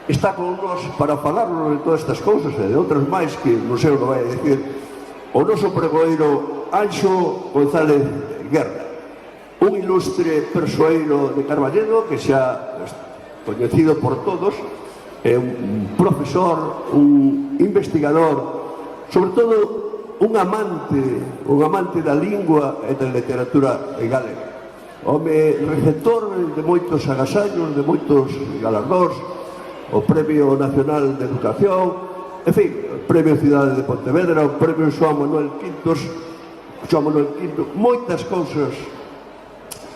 está con nós para falarnos de todas estas cousas e de outras máis que non sei o que vai a dicir o noso pregoeiro Anxo González Guerra, un ilustre persoeiro de Carballedo que xa coñecido por todos, é un profesor, un investigador, sobre todo un amante da lingua e da literatura galega. Home receptor de moitos agasallos, de moitos galardóns, o Premio Nacional de Educación, en fin, o Premio Cidade de Pontevedra, o Premio Xoán Manuel V, moitas cousas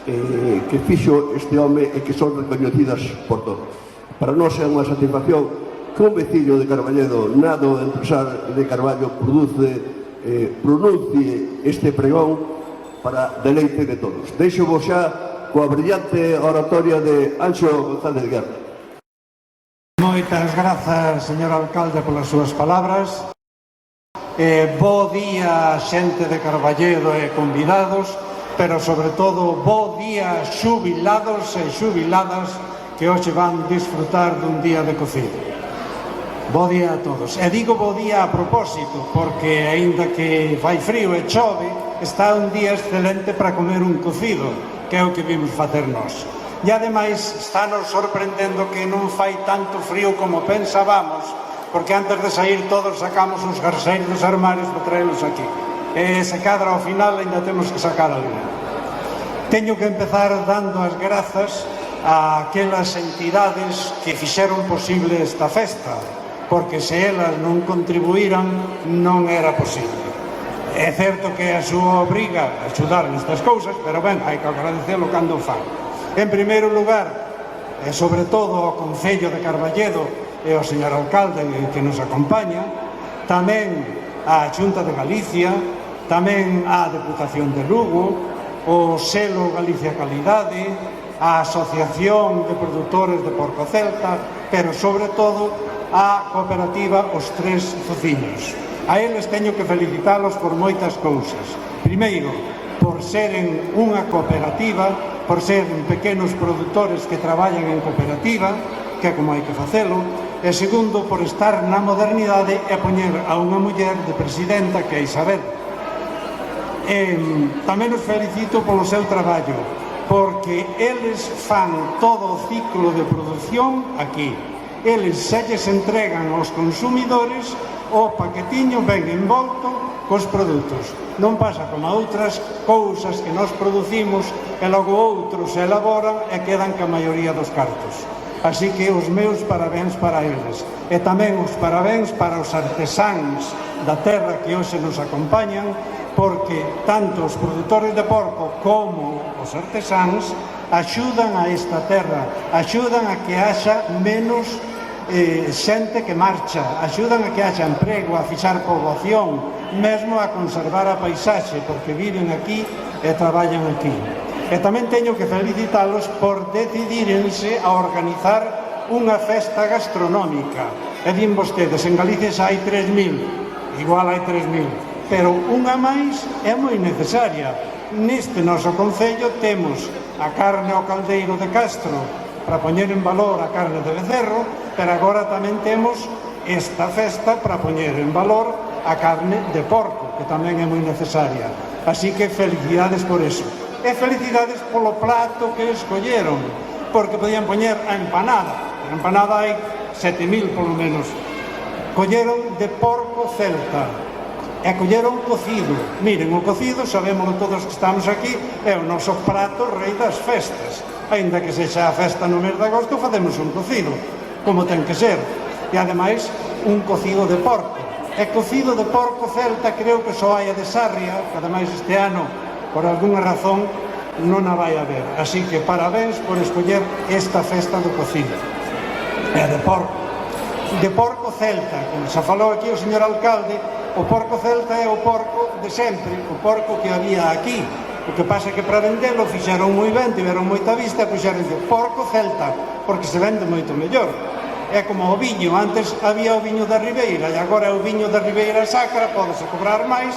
que fixo este home e que son recoñecidas por todos. Para nós é unha satisfacción que un veciño de Carballedo, nado empresario de Carballo, pronuncie este pregón para deleite de todos. Deixo vos xa coa brillante oratoria de Anxo González Guerra. Moitas grazas, señor alcalde, polas súas palabras. Bo día, xente de Carballedo e convidados, pero sobre todo bo día xubilados e xubiladas que hoxe van disfrutar dun día de cocido. Bo día a todos. E digo bo día a propósito, porque aínda que fai frío e chove, está un día excelente para comer un cocido, que é o que vimos facer nós. E ademais, estános sorprendendo que non fai tanto frío como pensábamos, porque antes de sair todos sacamos os garxeiros dos armarios para traelos aquí. E se cadra ao final ainda temos que sacar algo. Teño que empezar dando as grazas a aquelas entidades que fixeron posible esta festa, porque se elas non contribuíran non era posible. É certo que a súa obriga a axudar nestas cousas, pero ben, hai que agradecelo cando o fan. En primeiro lugar, e sobre todo ao Concello de Carballedo e ao señor alcalde que nos acompaña, tamén á Xunta de Galicia, tamén á Deputación de Lugo, o selo Galicia Calidade, a Asociación de Produtores de Porco Celta, pero sobre todo a cooperativa Os Tres Fociños. A eles teño que felicitalos por moitas cousas. Primeiro, por seren unha cooperativa, por ser pequenos produtores que traballan en cooperativa, que é como hai que facelo, e segundo, por estar na modernidade e poñer a unha muller de presidenta, que é Isabel. Tamén os felicito polo seu traballo, porque eles fan todo o ciclo de produción aquí. Eles se lles entregan aos consumidores o paquetiño ben envolto cos produtos. Non pasa como outras cousas que nós producimos e logo outros se elaboran e quedan ca maioría dos cartos. Así que os meus parabéns para eles. E tamén os parabéns para os artesáns da terra que hoxe nos acompañan, porque tanto os produtores de porco como os artesáns axudan a esta terra, axudan a que haxa menos xente que marcha, axudan a que haxa emprego, a fixar poboación, mesmo a conservar a paisaxe, porque viven aquí e traballan aquí. E tamén teño que felicitalos por decidirense a organizar unha festa gastronómica. E din vostedes, en Galicia xa hai 3.000, igual hai 3.000. Pero unha máis é moi necesaria. Neste noso concello temos a carne ao caldeiro de Castro para poñer en valor a carne de becerro, pero agora tamén temos esta festa para poñer en valor a carne de porco, que tamén é moi necesaria. Así que felicidades por eso. E felicidades polo plato que escolleron, porque podían poñer a empanada. A empanada hai 7.000 polo menos. Colleron de porco celta. E colleron cocido. Miren, o cocido, sabemos todos que estamos aquí, é o noso prato rei das festas. Ainda que sexa a festa no mes de agosto, facemos un cocido, como ten que ser. E ademais, un cocido de porco. E cocido de porco celta creo que só hai a de Sarria, que ademais este ano, por algunha razón, non a vai a ver. Así que parabéns por escoller esta festa do cocido. E de porco. De porco celta, como xa falou aquí o señor alcalde, o porco celta é o porco de sempre, o porco que había aquí. O que pasa é que para vendelo fixeron moi ben, tiveron moita vista e puxeron de porco celta, porque se vende moito mellor. É como o viño, antes había o viño da Ribeira e agora o viño da Ribeira Sacra, pódese cobrar máis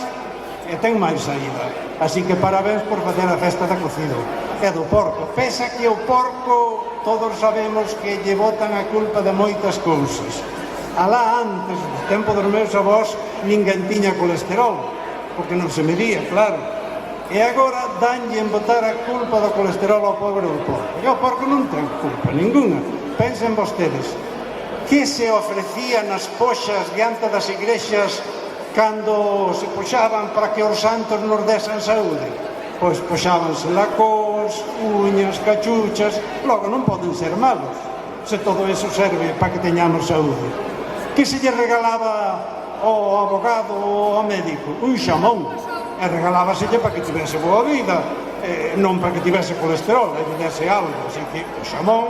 e ten máis saída. Así que parabéns por facer a festa da cocido. e do porco. Pesa que o porco todos sabemos que lle botan a culpa de moitas cousas. Alá antes, no tempo dos meus avós, ninguén tiña colesterol, porque non se medía, claro. E agora danlle en botar a culpa do colesterol ao pobre do porco. E o porco non ten culpa ninguna. Pensen vostedes, que se ofrecía nas poxas diante das igrexas cando se poxaban para que os santos nos desen saúde? Pois poxábanse lacós, uñas, cachuchas, logo non poden ser malos, se todo eso serve para que teñamos saúde. Que se lle regalaba ao abogado ou ao médico? Un xamón. E regalábaselle para que tivese boa vida, non para que tivese colesterol, e lle dese algo. Así que o xamón,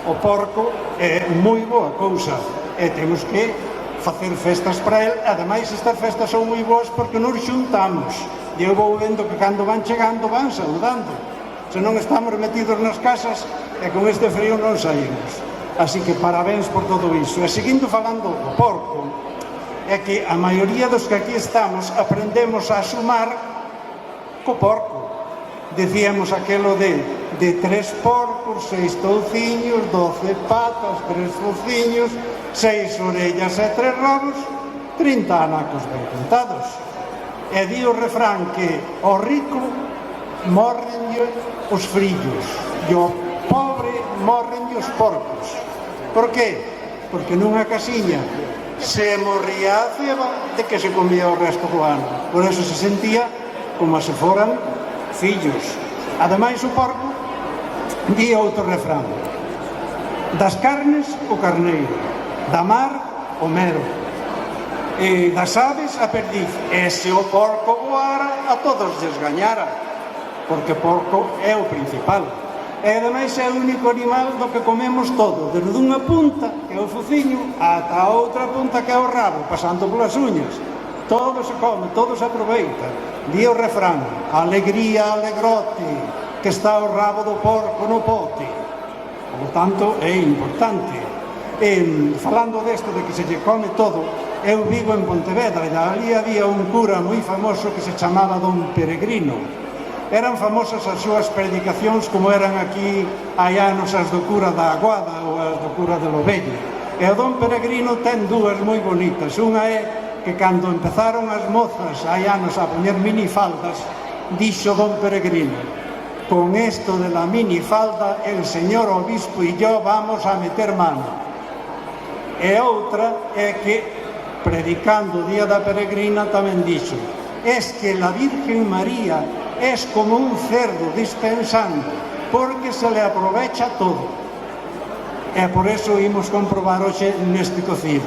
o porco, é moi boa cousa, e temos que facer festas para el. Ademais, estas festas son moi boas porque nos xuntamos, e eu vou vendo que cando van chegando van saudando. Se non estamos metidos nas casas, e con este frío non saímos. Así que parabéns por todo iso. E seguindo falando do porco, é que a maioría dos que aquí estamos aprendemos a sumar co porco. Decíamos aquelo de 3 porcos, 6 touciños, 12 patas, 3 fociños, 6 orellas e 3 rabos, 30 anacos ben contados. E di o refrán que ao rico morrenlle os frillos e ao pobre morrenlle os porcos. Por qué? Porque nunha casiña se morría a ceba de que se comía o resto do ano. Por eso se sentía como se foran fillos. Ademais, o porco di outro refrán: das carnes o carneiro, da mar o mero, e das aves a perdiz. E se o porco voara, a todos lles gañara, porque o porco é o principal. E ademais é o único animal do que comemos todo, desde unha punta, que é o fociño, ata a outra punta, que é o rabo, pasando polas uñas. Todo se come, todo se aproveita. Di o refrán: alegría, alegrote, que está o rabo do porco no pote. Por tanto, é importante. Falando desto de que se lle come todo, eu vivo en Pontevedra, e ali había un cura moi famoso que se chamaba Don Peregrino. Eran famosas as súas predicacións, como eran aquí hai anos as do cura da Aguada ou as do cura de Lovello. E o Don Peregrino ten dúas moi bonitas. Unha é que cando empezaron as mozas hai anos a poñer minifaldas, dixo Don Peregrino: con esto de la minifalda el señor obispo y yo vamos a meter mano. E outra é que, predicando o día da peregrina, tamén dixo: es que la Virgen María es como un cerdo dispensando, porque se le aprovecha todo. E por eso imos comprobar hoxe neste cocido.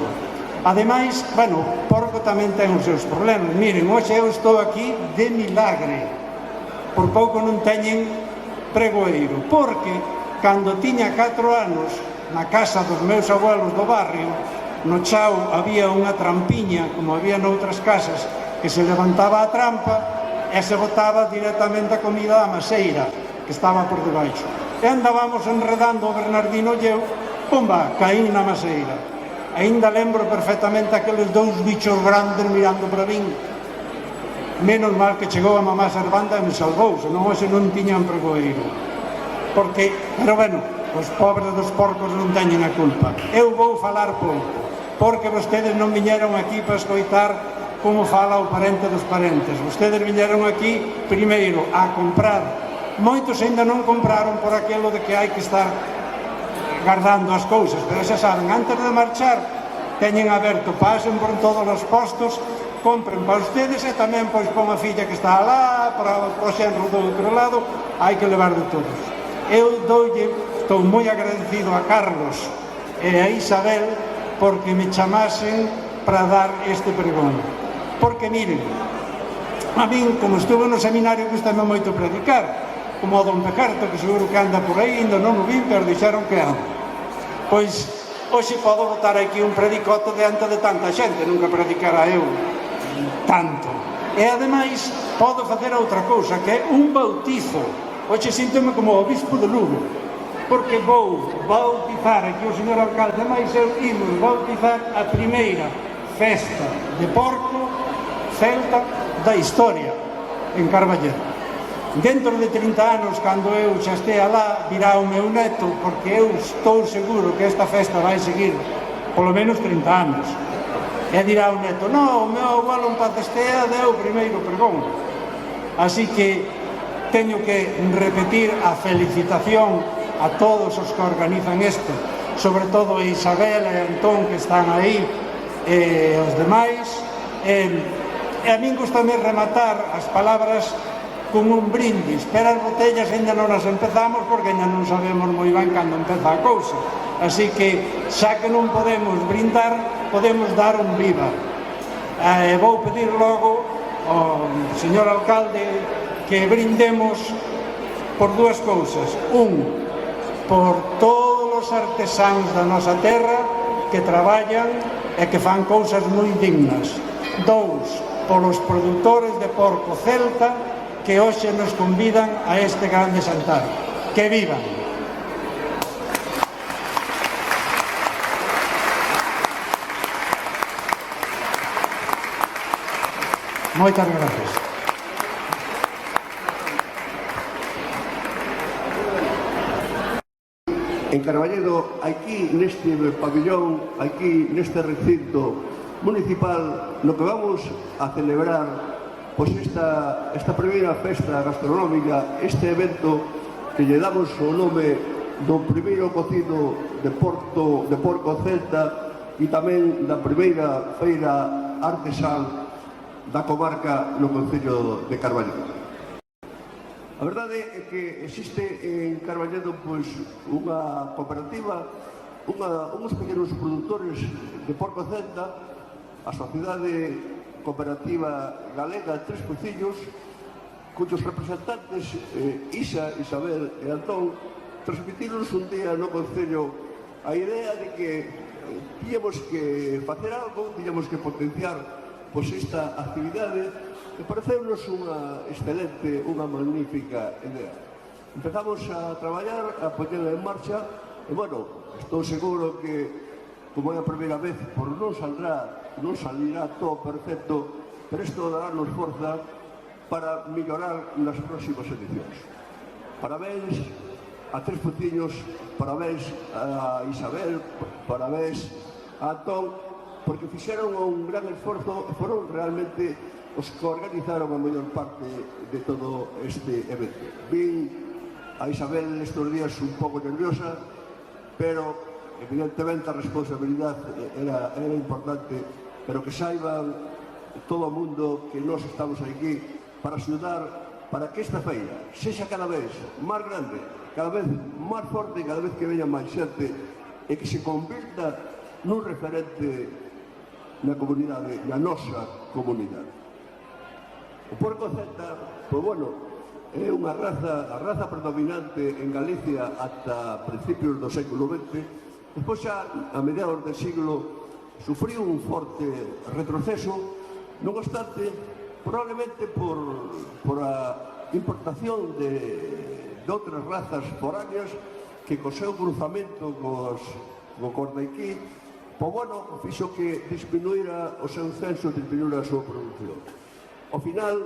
Ademais, bueno, o porco tamén ten os seus problemas. Miren, hoxe eu estou aquí de milagre. Por pouco non teñen pregoeiro, porque cando tiña 4 anos, na casa dos meus abuelos do barrio, no chao había unha trampiña, como había noutras casas, que se levantaba a trampa e se botaba directamente a comida á maseira, que estaba por debaixo. E andábamos enredando o Bernardino e eu, pumba, caín na maseira. Ainda lembro perfectamente aqueles 2 bichos grandes mirando para min. Menos mal que chegou a mamá Servanda e me salvou, senón hoxe non tiñan pregoeiro. Pero bueno, os pobres dos porcos non teñen a culpa. Eu vou falar pouco, porque vostedes non viñeron aquí para escoitar como fala o parente dos parentes. Vostedes viñeron aquí, primeiro, a comprar. Moitos ainda non compraron por aquilo de que hai que estar guardando as cousas, pero xa saben, antes de marchar, teñen aberto, pasen por todos os postos, compren para ustedes e tamén pois para unha filla que está alá, para o xenro do outro lado, hai que levar de todos. Eu estou moi agradecido a Carlos e a Isabel porque me chamasen para dar este pregón. Porque, miren, a min, como estuve no seminario, gustame moito predicar, como o Don Pecarto, que seguro que anda por aí, ainda non o vin, pero dixeron que anda. Pois, hoxe podo botar aquí un predicoto diante de tanta xente, nunca predicara eu tanto. E, ademais, podo facer outra cousa, que é un bautizo. Hoxe síntome como o obispo de Lugo, porque vou bautizar, aquí o señor alcalde máis eu imos bautizar a primeira festa de porco celta da historia en Carballeda. Dentro de 30 anos, cando eu xa estea lá, virá o meu neto, porque eu estou seguro que esta festa vai seguir polo menos 30 anos. E dirá o neto, no, o meu abuelo en paz estea deu o primeiro pregón. Así que teño que repetir a felicitación a todos os que organizan isto, sobre todo a Isabel e a Antón que están aí, e os demais. E a min gustame rematar as palabras con un brindis, pero as botellas ainda non as empezamos porque ainda non sabemos moi ben cando empeza a cousa. Así que, xa que non podemos brindar, podemos dar un viva. Vou pedir logo ao señor alcalde que brindemos por dúas cousas. Un, por todos os artesáns da nosa terra que traballan e que fan cousas moi dignas. Dous, polos produtores de porco celta que hoxe nos convidan a este grande xantar. Que vivan! Moitas gracias. En Carballedo, aquí neste pabillón, aquí neste recinto municipal, no que vamos a celebrar pois esta primeira festa gastronómica, este evento que lle damos o nome do primeiro cocido de porco celta e tamén da primeira feira artesán da comarca no concello de Carballedo. A verdade é que existe en Carballedo pois unha cooperativa, uns pequenos produtores de porco celta, a Sociedade Cooperativa Galega Tres Pociños, cuyos representantes Isa, Isabel e Antón transmitiron un día no concello a idea de que tiñamos que facer algo, tiñamos que potenciar pois esta actividade, que pareceunos unha excelente, unha magnífica idea. Empezamos a traballar, a poñerla en marcha, e, bueno, estou seguro que, como é a primeira vez, por non salirá todo perfecto, pero isto dará-nos forza para mellorar nas próximas edicións. Parabéns a Tres Pociños, parabéns a Isabel, parabéns a Antón, porque fixeron un gran esforzo e foron realmente os que organizaron a maior parte de todo este evento. Vin a Isabel estes días un pouco nerviosa, pero evidentemente a responsabilidade era importante, pero que saiban todo o mundo que nós estamos aquí para axudar para que esta feira sexa cada vez máis grande, cada vez máis forte, cada vez que veña máis xente e que se convirta nun referente na comunidade, na nosa comunidade. O porco celta, pois bueno, é unha raza, a raza predominante en Galicia ata principios do século XX. Despois xa, a mediados do siglo, sufriu un forte retroceso, non obstante, probablemente por a importación de outras razas foráneas que co seu cruzamento co cordaiquí, pois bueno, fixo que disminuíra o seu censo, disminuíra a súa produción. Ao final,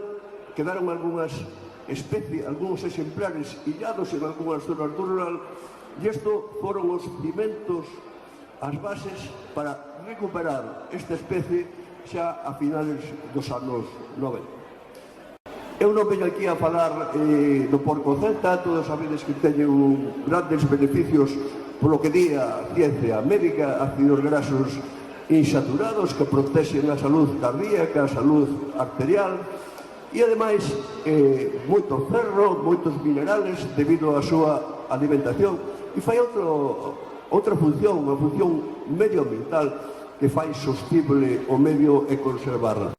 quedaron algunhas especies, algúns exemplares illados en algunhas zonas do rural, e isto foron os cimentos, as bases para recuperar esta especie xa a finales dos anos 90. Eu non veño aquí a falar do porco celta, todos sabedes que teñen grandes beneficios polo que di a ciencia médica, ácidos graxos insaturados que protexen a salud cardíaca, a salud arterial e ademais moito ferro, moitos minerales debido á súa alimentación e fai outra función, unha función medioambiental que fai sostible o medio e conservarla.